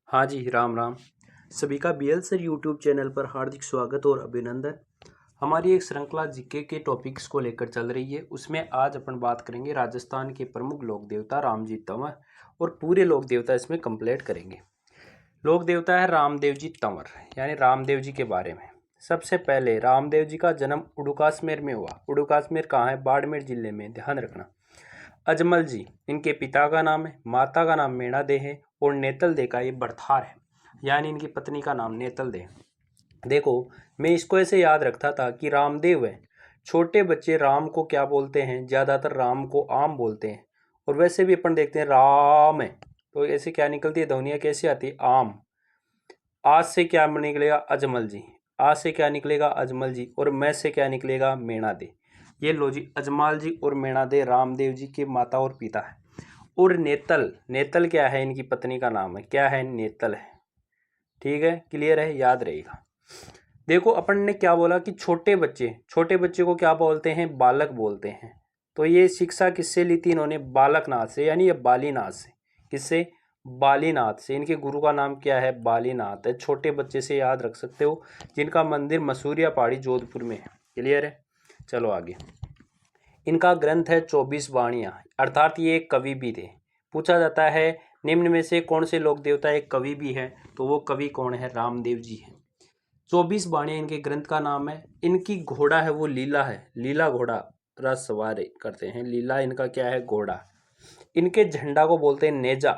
हाँ जी, राम राम। सभी का बीएल सर यूट्यूब चैनल पर हार्दिक स्वागत और अभिनंदन। हमारी एक श्रृंखला जीके के टॉपिक्स को लेकर चल रही है। उसमें आज अपन बात करेंगे राजस्थान के प्रमुख लोक देवता रामजी तंवर और पूरे लोक देवता इसमें कंप्लीट करेंगे। लोक देवता है रामदेव जी तंवर, यानी रामदेव जी के बारे में। सबसे पहले रामदेव जी का जन्म उडुकाश्मीर में हुआ। उडुकाश्मीर कहाँ है? बाड़मेर जिले में, ध्यान रखना। अजमल जी इनके पिता का नाम है, माता का नाम मेणा दे है और नेतल दे का ये बरथार है, यानी इनकी पत्नी का नाम नेतल दे। देखो, मैं इसको ऐसे याद रखता था कि रामदेव है। छोटे बच्चे राम को क्या बोलते हैं? ज़्यादातर राम को आम बोलते हैं। और वैसे भी अपन देखते हैं राम है तो ऐसे क्या निकलती है ध्वनियाँ, कैसी आती है? आम। आज से क्या निकलेगा? अजमल जी। आज से क्या निकलेगा? अजमल जी। और मैं से क्या निकलेगा? मेणा दे। ये लो जी, अजमल जी और मेणा दे रामदेव जी के माता और पिता है। और नेतल, नेतल क्या है? इनकी पत्नी का नाम है। क्या है? नेतल है। ठीक है, क्लियर है, याद रहेगा। देखो, अपन ने क्या बोला कि छोटे बच्चे को क्या बोलते हैं? बालक बोलते हैं। तो ये शिक्षा किससे ली थी इन्होंने? बालकनाथ से, यानी ये बालीनाथ से। किससे? बालीनाथ से। इनके गुरु का नाम क्या है? बालीनाथ है। छोटे बच्चे से याद रख सकते हो, जिनका मंदिर मसूरिया पहाड़ी जोधपुर में है। क्लियर है, चलो आगे। इनका ग्रंथ है 24 वाणियाँ, अर्थात ये एक कवि भी थे। पूछा जाता है निम्न में से कौन से लोक देवता एक कवि भी है, तो वो कवि कौन है? रामदेव जी है। 24 वाणियाँ इनके ग्रंथ का नाम है। इनकी घोड़ा है वो लीला है, लीला घोड़ा रथ सवारी करते हैं। लीला इनका क्या है? घोड़ा। इनके झंडा को बोलते हैं नेजा।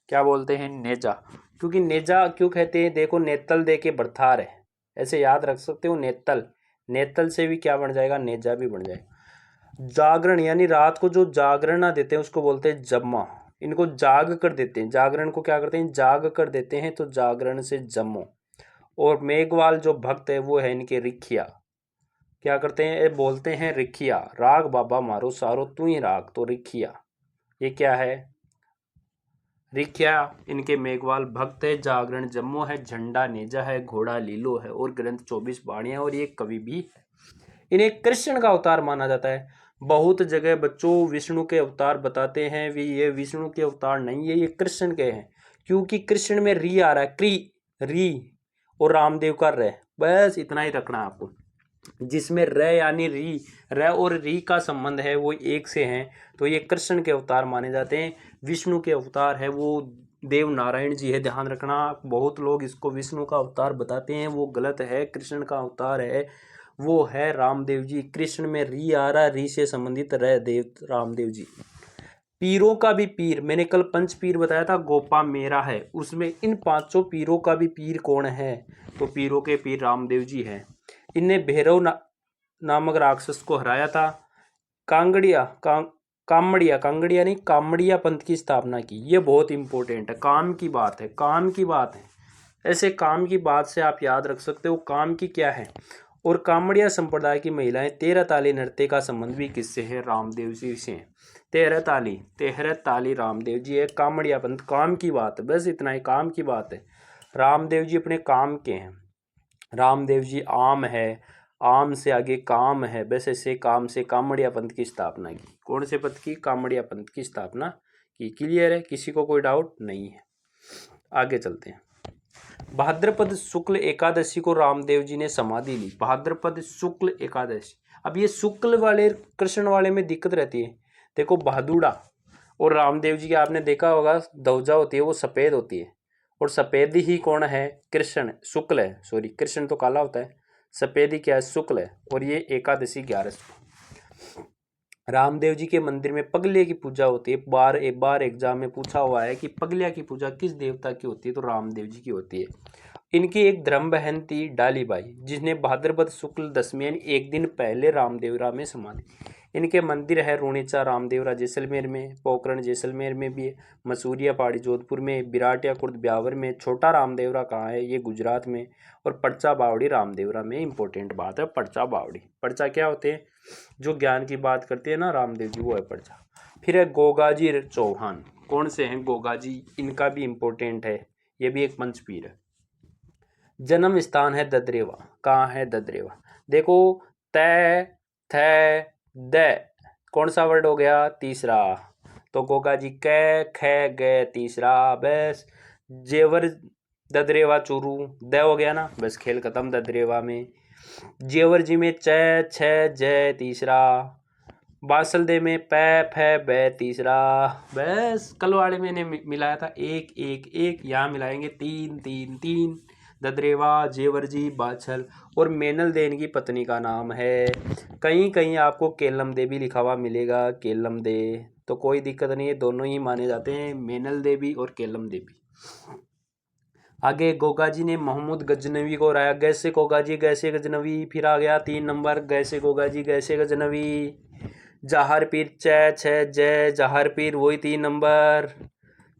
क्या बोलते हैं? नेजा। क्योंकि नेजा क्यों कहते हैं? देखो, नेतल दे के बरथार है, ऐसे याद रख सकते हो। नेतल, नेतल से भी क्या बन जाएगा? नेजा भी बन जाएगा। जागरण, यानी रात को जो जागरण ना देते हैं उसको बोलते हैं जम्मा। इनको जाग कर देते हैं, जागरण को क्या करते हैं? जाग कर देते हैं, तो जागरण से जम्मो। और मेघवाल जो भक्त है वो है इनके रिखिया। क्या करते हैं? ये बोलते हैं रिखिया, राग बाबा मारो सारो तू ही राग, तो रिखिया। ये क्या है? रिखिया इनके मेघवाल भक्त है। जागरण जम्मो है, झंडा नेजा है, घोड़ा लीलो है और ग्रंथ 24 वाणियाँ, और ये कवि भी है। इन्हें कृष्ण का अवतार माना जाता है। बहुत जगह बच्चों विष्णु के अवतार बताते हैं, भी ये विष्णु के अवतार नहीं है, ये कृष्ण के हैं। क्योंकि कृष्ण में री आ रहा है, क्री, री, और रामदेव का रे। बस इतना ही रखना है आपको। जिसमें र यानी री, र और री का संबंध है वो एक से हैं, तो ये कृष्ण के अवतार माने जाते हैं। विष्णु के अवतार है वो देव नारायण जी है, ध्यान रखना। बहुत लोग इसको विष्णु का अवतार बताते हैं, वो गलत है। कृष्ण का अवतार है वो है रामदेव जी। कृष्ण में री आ रहा, री से संबंधित रह देव रामदेव जी। पीरों का भी पीर, मैंने कल पंच पीर बताया था, गोपा मेरा है, उसमें इन पांचों पीरों का भी पीर कौन है? तो पीरों के पीर रामदेव जी हैं। इनने भैरव नामक राक्षस को हराया था। कामड़िया नहीं, कामड़िया पंथ की स्थापना की। ये बहुत इंपॉर्टेंट है, काम की बात है, काम की बात है। ऐसे काम की बात से आप याद रख सकते हो काम की क्या है। और कामड़िया संप्रदाय की महिलाएं तेरह ताली नृत्य का संबंध भी किससे है? रामदेव जी से है। तेरह ताली रामदेव जी है। कामड़िया पंथ, काम की बात है, बस इतना ही, काम की बात है। रामदेव जी अपने काम के हैं। रामदेव जी आम है, आम से आगे काम है, बस ऐसे काम से कामड़िया पंथ की स्थापना की। कौन से पंथ की? कामड़िया पंथ की स्थापना की। क्लियर है, किसी को कोई डाउट नहीं है? आगे चलते हैं। भाद्रपद शुक्ल एकादशी को रामदेव जी ने समाधि ली। भाद्रपद शुक्ल एकादशी। अब ये शुक्ल वाले कृष्ण वाले में दिक्कत रहती है। देखो, भादुड़ा और रामदेव जी की आपने देखा होगा, ध्वजा होती है वो सफ़ेद होती है, और सफ़ेद ही कौन है? कृष्ण, शुक्ल है, सॉरी, कृष्ण तो काला होता है, सफ़ेद ही क्या है? शुक्ल है। और ये एकादशी 11 रामदेव जी के मंदिर में पगले की पूजा होती है। बार एग्जाम में पूछा हुआ है कि पगलिया की पूजा किस देवता की होती है? तो रामदेव जी की होती है। इनकी एक धर्म बहन थी डालीबाई, जिसने भाद्रपद शुक्ल दशमी यानी एक दिन पहले रामदेवरा में समाधि। इनके मंदिर है रूणीचा रामदेवरा जैसलमेर में, पोखरण जैसलमेर में भी है, मसूरिया पहाड़ी जोधपुर में, बिराटिया कुर्द ब्यावर में। छोटा रामदेवरा कहाँ है? ये गुजरात में। और पर्चा बावड़ी रामदेवरा में। इंपॉर्टेंट बात है पर्चा बावड़ी। पर्चा क्या होते हैं? जो ज्ञान की बात करते हैं ना रामदेव जी, वो है पर्चा। फिर है गोगाजी चौहान। कौन से हैं गोगाजी? इनका भी इंपॉर्टेंट है, ये भी एक पंचपीर है। जन्म स्थान है ददरेवा। कहाँ है? ददरेवा। देखो, तय, थ, द, कौन सा वर्ड हो गया? तीसरा। तो गोगा जी कै, ख, ग, तीसरा। बस जेवर ददरेवा चूरू, द हो गया ना, बस खेल खत्म ददरेवा में। जेवर जी में च छ जय तीसरा, बासल दे में पै फै बै तीसरा। बस कल वाले मैंने मिलाया था एक एक एक, यहाँ मिलाएंगे तीन तीन तीन। ददरेवा, जेवरजी, बाछल और मेनल देन की पत्नी का नाम है। कहीं कहीं आपको केलम दे भी लिखा हुआ मिलेगा, केलम दे, तो कोई दिक्कत नहीं है, दोनों ही माने जाते हैं, मेनल देवी और केलम देवी। आगे गोगाजी ने महमूद गजनवी को हराया, गैसे गोगाजी गैसे गजनवी। फिर आ गया 3 नंबर, गैसे गोगाजी गैसे गजनवी। जहार पीर छ जय जहार पीर, वही 3 नंबर।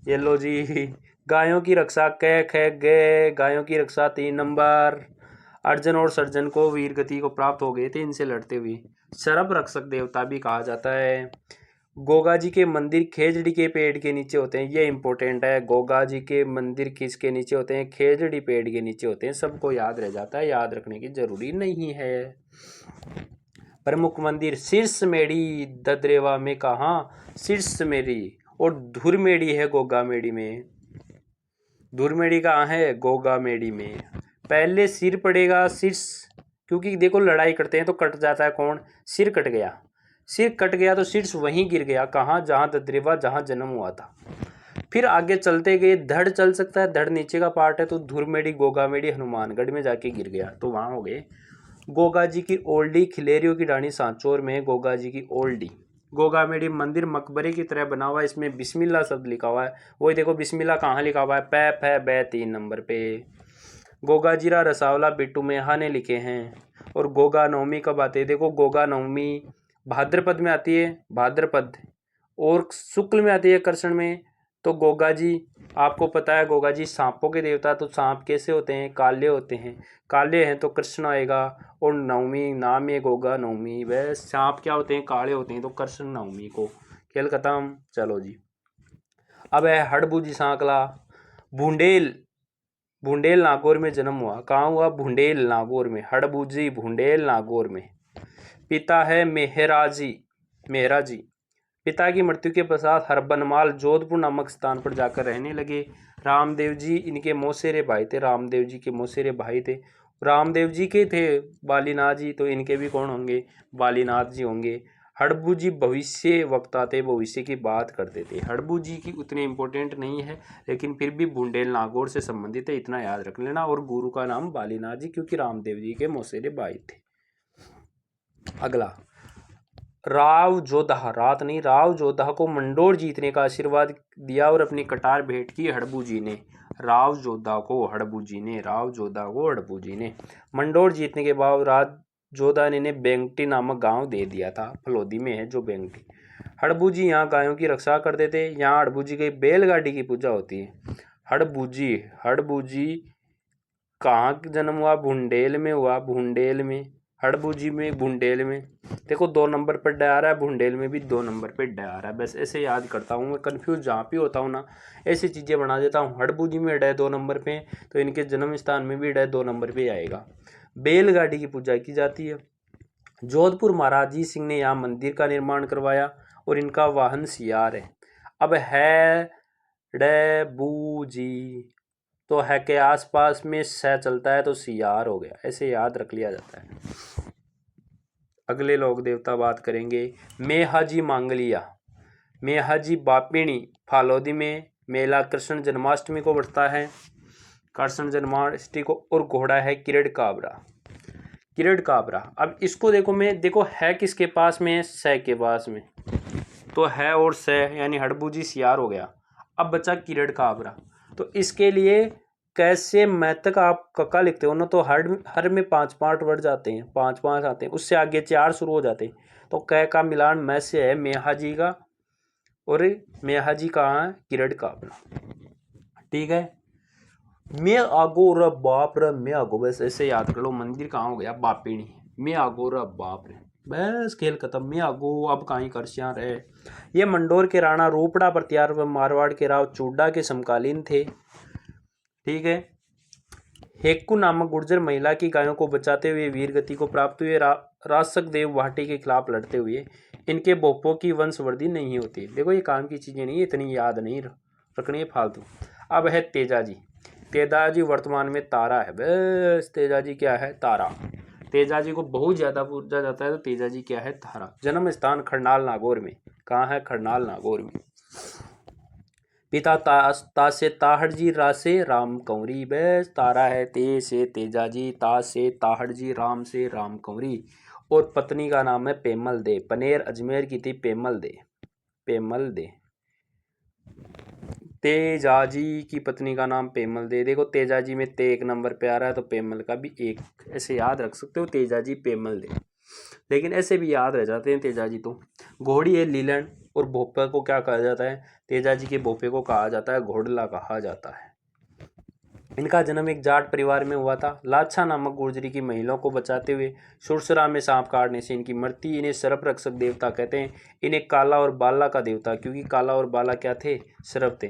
ये लो जी। गायों की रक्षा कै ख गे, गायों की रक्षा 3 नंबर। अर्जुन और सर्जन को वीर गति को प्राप्त हो गए थे इनसे लड़ते हुए। शरभ रक्षक देवता भी कहा जाता है। गोगा जी के मंदिर खेजड़ी के पेड़ के नीचे होते हैं, ये इंपॉर्टेंट है। गोगा जी के मंदिर किसके नीचे होते हैं? खेजड़ी पेड़ के नीचे होते हैं। सबको याद रह जाता है, याद रखने की जरूरी नहीं है। प्रमुख मंदिर शीर्षमेड़ी ददरेवा में, कहाँ? शीर्षमेड़ी। और धुरमेड़ी है गोगामेड़ी में। धुरमेड़ी कहाँ है? गोगामेड़ी में। पहले सिर पड़ेगा, शीर्ष, क्योंकि देखो लड़ाई करते हैं तो कट जाता है कौन? सिर कट गया, सिर कट गया तो शीर्ष वहीं गिर गया, कहाँ? जहाँ ददरेवा, जहाँ जन्म हुआ था। फिर आगे चलते गए, धड़ चल सकता है, धड़ नीचे का पार्ट है, तो धुरमेड़ी गोगामेड़ी हनुमानगढ़ में जाके गिर गया, तो वहाँ हो गए। गोगा जी की ओल्डी खिलेरियों की ढाणी सांचौर में, गोगा जी की ओल्डी। गोगामेड़ी मंदिर मकबरे की तरह बना हुआ है, इसमें बिस्मिल्लाह शब्द लिखा हुआ है। वही देखो बिस्मिल्लाह कहाँ लिखा हुआ है? पै फै बै 3 नंबर पे। गोगाजीरा रसावला बिट्टू मेहा ने लिखे हैं। और गोगा नवमी कब आती है? देखो गोगा नवमी भाद्रपद में आती है, भाद्रपद, और शुक्ल में आती है कृष्ण में। तो गोगा जी, आपको पता है गोगा जी सांपों के देवता, तो सांप कैसे होते हैं? काले होते हैं, काले हैं तो कृष्ण आएगा। और नवमी नाम है गोगा नवमी, वह सांप क्या होते हैं? काले होते हैं, तो कृष्ण नवमी को। खेल खत्म। चलो जी, अब है हड़बूजी सांकला। भूंडेल, भूंडेल नागौर में जन्म हुआ। कहाँ हुआ? भूंडेल नागौर में। हड़बूजी भूंडेल नागौर में। पिता है मेहराजी, मेहराजी। पिता की मृत्यु के पश्चात हरबनमाल जोधपुर नामक स्थान पर जाकर रहने लगे। रामदेव जी इनके मौसेरे भाई थे, रामदेव जी के मौसेरे भाई थे। रामदेव जी के थे बालीनाथ जी, तो इनके भी कौन होंगे? बालीनाथ जी होंगे। हड़बू जी भविष्य वक्ता थे, भविष्य की बात करते थे। हड़बू जी की उतने इंपॉर्टेंट नहीं है, लेकिन फिर भी बुंडेल नागौर से संबंधित है, इतना याद रख लेना। और गुरु का नाम बालीनाथ जी, क्योंकि रामदेव जी के मौसेरे भाई थे। अगला, राव जोधा, रात नहीं, राव जोधा को मंडोर जीतने का आशीर्वाद दिया और अपनी कटार भेंट की हड़बू जी ने। राव जोधा को हड़बू जी ने, राव जोधा को हड़बू जी ने। मंडोर जीतने के बाद राज जोधा ने बेंगटी नामक गांव दे दिया था, फलोदी में है जो बेंगटी। हड़बू जी यहाँ गायों की रक्षा करते थे। यहाँ हड़बू जी की बैलगाड़ी की पूजा होती है। हड़बू जी, हड़बू जी कहाँ जन्म हुआ? भुंडेल में हुआ, भुंडेल में। हड़बू जी में, भुंडेल में। देखो 2 नंबर पर डे आ रहा है, भुंडेल में भी 2 नंबर पे डे आ रहा है। बस ऐसे याद करता हूँ मैं, कन्फ्यूज जहाँ पे होता हूँ ना, ऐसी चीज़ें बना देता हूँ। हड़बू जी में डे 2 नंबर पे, तो इनके जन्म स्थान में भी डे 2 नंबर पे आएगा। बैलगाड़ी की पूजा की जाती है। जोधपुर महाराज जी सिंह ने यहाँ मंदिर का निर्माण करवाया और इनका वाहन सियार है। अब है डे बू जी, तो है के आसपास में स चलता है, तो सियार हो गया, ऐसे याद रख लिया जाता है। अगले लोग देवता बात करेंगे। मेहाजी मांगलिया, मेहाजी बापिणी फालोदी में मेला कृष्ण जन्माष्टमी को बढ़ता है, कृष्ण जन्माष्टमी को। और घोड़ा है किरड काबरा, किरड काबरा। अब इसको देखो, मैं देखो है किसके पास में है? स के पास में, तो है और स, यानी हड़बूजी सियार हो गया। अब बचा किरड काबरा, तो इसके लिए कैसे मैथक आप कक्का लिखते हो ना, तो हर में 5 वर्ड जाते हैं, 5 आते हैं, उससे आगे 4 शुरू हो जाते हैं। तो कै का मिलान मैं से है मेहाजी का, और मेहाजी कहाँ है? किरड काबरा। ठीक है। मैं आगो र बाप रे, मैं आगो, बस ऐसे याद कर लो। मंदिर कहाँ हो गया? बापिणी। मैं आगो र बाप रे, बस खेल खत्म। मैं आगो अब कहीं करश्यार है। ये मंडोर के राणा रूपड़ा प्रत्यार व मारवाड़ के राव चूडा के समकालीन थे। ठीक है। हेक्कू नामक गुर्जर महिला की गायों को बचाते हुए वीर गति को प्राप्त हुए। रासक देव वाटी के खिलाफ लड़ते हुए। इनके बोपों की वंशवृद्धि नहीं होती। देखो ये काम की चीजें नहीं, इतनी याद नहीं रखनी है फालतू। अब है तेजा जी। तेजाजी वर्तमान में तारा है, बस तेजाजी क्या है, तारा। तेजाजी को बहुत ज्यादा पूछा जाता है तो तेजाजी क्या है, तारा। जन्म स्थान खरनाल नागौर में, कहाँ है, खरनाल नागौर में। पिता ता से ताहड़जी, रा से राम कंवरी, बस तारा है। ते से तेजाजी, ता से ताहड़जी, राम से राम कंवरी। और पत्नी का नाम है पेमल दे, पनेर अजमेर की थी पेमल दे, पेमल दे। तेजाजी की पत्नी का नाम पेमल दे। देखो तेजाजी में ते एक नंबर पे आ रहा है तो पेमल का भी एक, ऐसे याद रख सकते हो, तेजाजी पेमल दे। लेकिन ऐसे भी याद रह जाते हैं तेजाजी तो। घोड़ी है लीलन, और भोपे को क्या कहा जाता है, तेजाजी के भोपे को कहा जाता है घोड़ला कहा जाता है। इनका जन्म एक जाट परिवार में हुआ था। लाछा नामक गुर्जरी की महिलाओं को बचाते हुए सुरसरा में सांप काटने से इनकी मृत्यु। इन्हें सर्प रक्षक देवता कहते हैं। इन्हें काला और बाला का देवता, क्योंकि काला और बाला क्या थे, सर्प थे।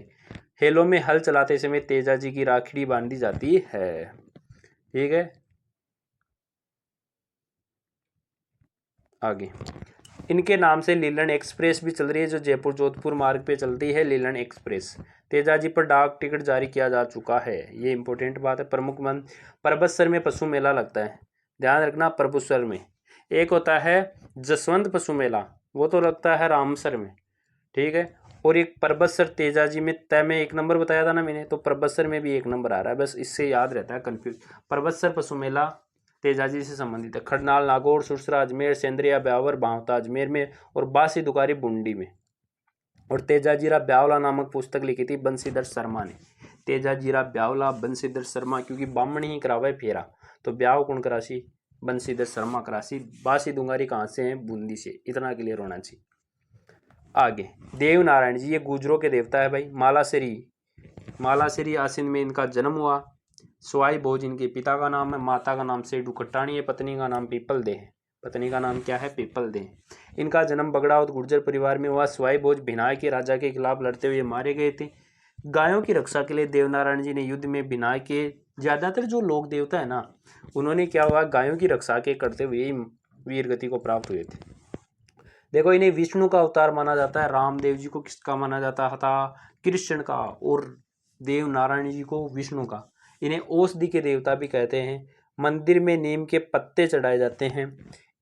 हेलों में हल चलाते समय तेजाजी की राखड़ी बांधी जाती है। ठीक है, आगे इनके नाम से लीलन एक्सप्रेस भी चल रही है, जो जयपुर जोधपुर मार्ग पे चलती है, लीलन एक्सप्रेस। तेजाजी पर डाक टिकट जारी किया जा चुका है, ये इंपॉर्टेंट बात है। प्रमुख मंथ परबतसर में पशु मेला लगता है, ध्यान रखना। परबतसर में एक होता है जसवंत पशु मेला, वो तो लगता है रामसर में, ठीक है। और एक परबतसर तेजाजी में, तय में एक नंबर बताया था ना मैंने, तो परबतसर में भी एक नंबर आ रहा है, बस इससे याद रहता है कंफ्यूज। परबतसर पशु मेला तेजाजी से संबंधित है। खड़नाल नागौर, सुरसरा अजमेर, सेंद्रिया ब्यावर भावता अजमेर में, और बासी दुकारी बुंडी में। और तेजाजीरा ब्यावला नामक पुस्तक लिखी थी बंशीधर शर्मा ने। तेजाजीरा ब्यावला बंशीधर शर्मा, क्योंकि बामण ही करावे फेरा, तो ब्याव कौन करासी, बंशीधर शर्मा करासी। बासी दुंगारी कहाँ से है, बूंदी से, इतना क्लियर होना चाहिए। आगे देव नारायण जी, ये गुजरों के देवता है भाई। मालाश्री, मालाश्री आसिन में इनका जन्म हुआ। स्वाई भोज इनके पिता का नाम है। माता का नाम सेडू कट्टाणी है। पत्नी का नाम पीपल दे है। पत्नी का नाम क्या है, पीपल दे। इनका जन्म बगड़ावत गुर्जर परिवार में हुआ। स्वाई भोज भिनाय के राजा के खिलाफ लड़ते हुए मारे गए थे। गायों की रक्षा के लिए देवनारायण जी ने युद्ध में भिनाय के, ज्यादातर जो लोक देवता है ना, उन्होंने क्या हुआ, गायों की रक्षा के करते हुए वीर गति को प्राप्त हुए थे। देखो इन्हें विष्णु का अवतार माना जाता है। रामदेव जी को किसका माना जाता था, कृष्ण का, और देव नारायण जी को विष्णु का। इन्हें औषधि के देवता भी कहते हैं। मंदिर में नीम के पत्ते चढ़ाए जाते हैं।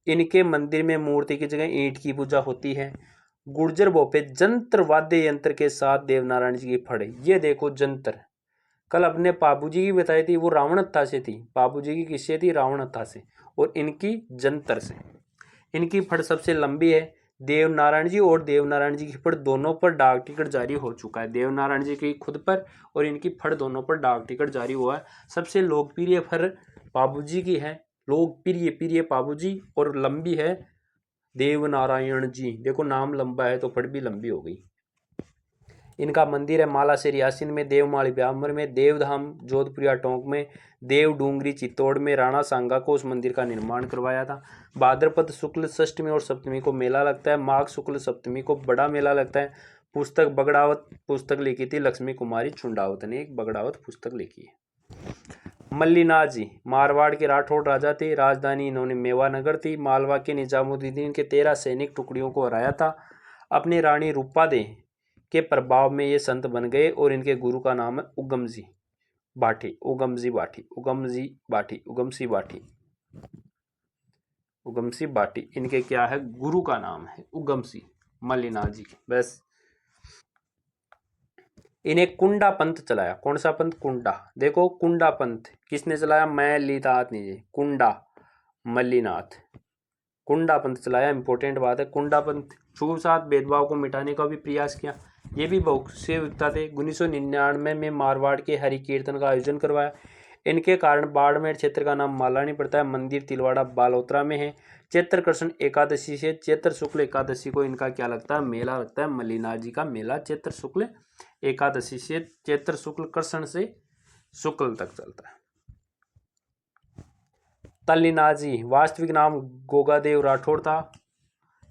इनके मंदिर में मूर्ति की जगह ईंट की पूजा होती है। गुर्जर भोपे जंत्र वाद्य यंत्र के साथ देवनारायण जी की फड़े, ये देखो जंत्र, कल अपने पापू जी की बताई थी, वो रावण हत्था से थी। पापू जी की किससे थी, रावण हत्था से, और इनकी जंतर से। इनकी फड़ सबसे लंबी है। देवनारायण जी और देवनारायण जी की फड़ दोनों पर डाक टिकट जारी हो चुका है। देवनारायण जी की खुद पर और इनकी फड़ दोनों पर डाक टिकट जारी हुआ है। सबसे लोकप्रिय फड़ पाबू जी की है, लोकप्रिय प्रिय पाबू जी, और लंबी है देवनारायण जी। देखो नाम लंबा है तो फड़ भी लंबी हो गई। इनका मंदिर है मालाश्री यासिन में, देवमाली ब्यामर में, देवधाम जोधपुरिया टोंक में, देव डूंगरी चित्तौड़ में। राणा सांगा को उस मंदिर का निर्माण करवाया था। भाद्रपद शुक्ल षष्ठमी और सप्तमी को मेला लगता है। माघ शुक्ल सप्तमी को बड़ा मेला लगता है। पुस्तक बगड़ावत पुस्तक लिखी थी लक्ष्मी कुमारी चुंडावत ने, एक बगड़ावत पुस्तक लिखी है। मल्लीनाथ जी मारवाड़ के राठौड़ राजा थे। राजधानी इन्होंने मेवानगर थी। मालवा के निजामुद्दीन के 13 सैनिक टुकड़ियों को हराया था। अपनी रानी रूपादे के प्रभाव में ये संत बन गए, और इनके गुरु का नाम है उगमजी बाठी, उगमजी बाठी, उगमजी बाठी, उगमसी बाठी, उगमसी बाठी। इनके क्या है, गुरु का नाम है उगमसी, मल्लीनाथ जी। बस इन्हें कुंडा पंथ चलाया। कौन सा पंथ, कुंडा। देखो कुंडा पंथ किसने चलाया, मल्लीनाथ ने। कुंडा मल्लीनाथ, कुंडा पंथ चलाया, इंपॉर्टेंट बात है। कुंडा पंथ छूत साथ भेदभाव को मिटाने का भी प्रयास किया। ये भी बहुत से व्यक्ति थे। 1999 में मारवाड़ के हरि कीर्तन का आयोजन करवाया। इनके कारण बाड़मेर क्षेत्र का नाम मालानी पड़ता है। मंदिर तिलवाड़ा बालोतरा में है। चैत्र कृष्ण एकादशी से चैत्र शुक्ल एकादशी को इनका क्या लगता है, मेला लगता है। मल्लीनाथ जी का मेला चैत्र शुक्ल एकादशी से, चैत्र शुक्ल कृष्ण से शुक्ल तक चलता है। तल्लीनाथ जी वास्तविक नाम गोगादेव राठौड़ था।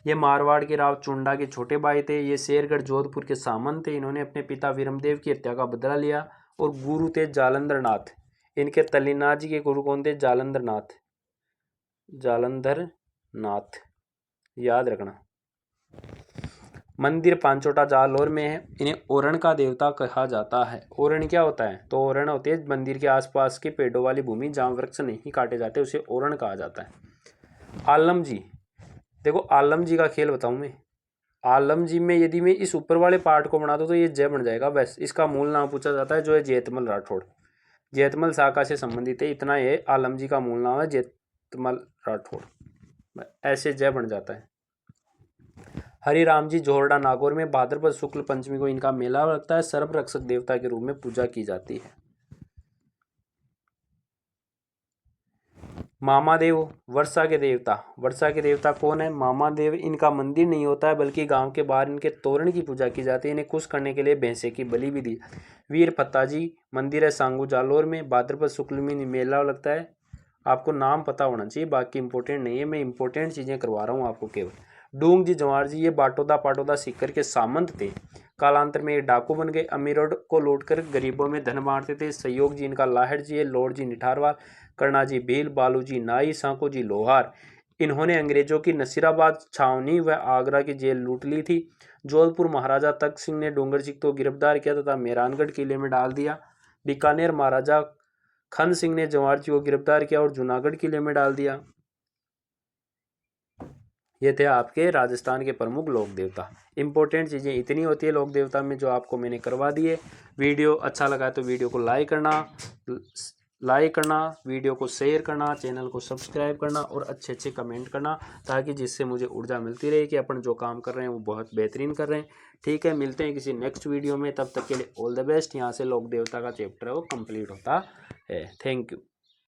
ये मारवाड़ के राव चुंडा के छोटे भाई थे। ये शेरगढ़ जोधपुर के सामंत थे। इन्होंने अपने पिता वीरमदेव की हत्या का बदला लिया। और गुरु थे जालंधर नाथ। इनके तल्लीनाथ जी के गुरु कौन थे, जालंधर नाथ, जालंधर नाथ, याद रखना। मंदिर पांचोटा जालौर में है। इन्हें ओरण का देवता कहा जाता है। ओरण क्या होता है? तो ओरण होते हैं मंदिर के आसपास के पेड़ों वाली भूमि जहाँ वृक्ष नहीं काटे जाते, उसे ओरण कहा जाता है। आलम जी, देखो आलम जी का खेल बताऊं मैं। आलम जी में यदि मैं इस ऊपर वाले पार्ट को बना दूं तो ये जय बन जाएगा। बस इसका मूल नाम पूछा जाता है, जो है जैतमल राठौड़। जैतमल शाखा से संबंधित है, इतना ये आलम जी का मूल नाम है, जैतमल राठौड़। ऐसे जय बन जाता है। हरिराम जी जोहरडा नागौर में भाद्रपद शुक्ल पंचमी को इनका मेला लगता है। सर्प रक्षक देवता के रूप में पूजा की जाती है। मामादेव वर्षा के देवता। वर्षा के देवता कौन है? मामादेव। इनका मंदिर नहीं होता है, बल्कि गांव के बाहर इनके तोरण की पूजा की जाती है। इन्हें खुश करने के लिए भैंसे की बलि भी दी। वीर फत्ताजी मंदिर है सांगू जालौर में, भाद्रपद शुक्ल में मेला लगता है। आपको नाम पता होना चाहिए, बाकी इंपॉर्टेंट नहीं है, मैं इंपॉर्टेंट चीजें करवा रहा हूँ आपको केवल। डूंग जी जवार जी ये बाटोदा पाटोदा सीकर के सामंत थे। कालांतर में ये डाकू बन गए, अमीरों को लूटकर गरीबों में धन बांटते थे। सहयोग जी इनका लाहड़ जी है। लॉर्ड जी निठारवाल, कर्णा जी भील, बालू जी नाई, सांको जी लोहार। इन्होंने अंग्रेजों की नसीराबाद छावनी व आगरा की जेल लूट ली थी। जोधपुर महाराजा तख्त सिंह ने डोंगर सिंह को गिरफ्तार किया तथा मेहरानगढ़ किले में डाल दिया। बीकानेर महाराजा खन सिंह ने जवाहर जी को गिरफ्तार किया और जूनागढ़ किले में डाल दिया। ये थे आपके राजस्थान के प्रमुख लोक देवता। इंपॉर्टेंट चीज़ें इतनी होती है लोक देवता में, जो आपको मैंने करवा दी है। वीडियो अच्छा लगा तो वीडियो को लाइक करना, वीडियो को शेयर करना, चैनल को सब्सक्राइब करना और अच्छे अच्छे कमेंट करना, ताकि जिससे मुझे ऊर्जा मिलती रहे कि अपन जो काम कर रहे हैं वो बहुत बेहतरीन कर रहे हैं। ठीक है, मिलते हैं किसी नेक्स्ट वीडियो में। तब तक के लिए ऑल द बेस्ट। यहाँ से लोक देवता का चैप्टर है वो कंप्लीट होता है। Thank you.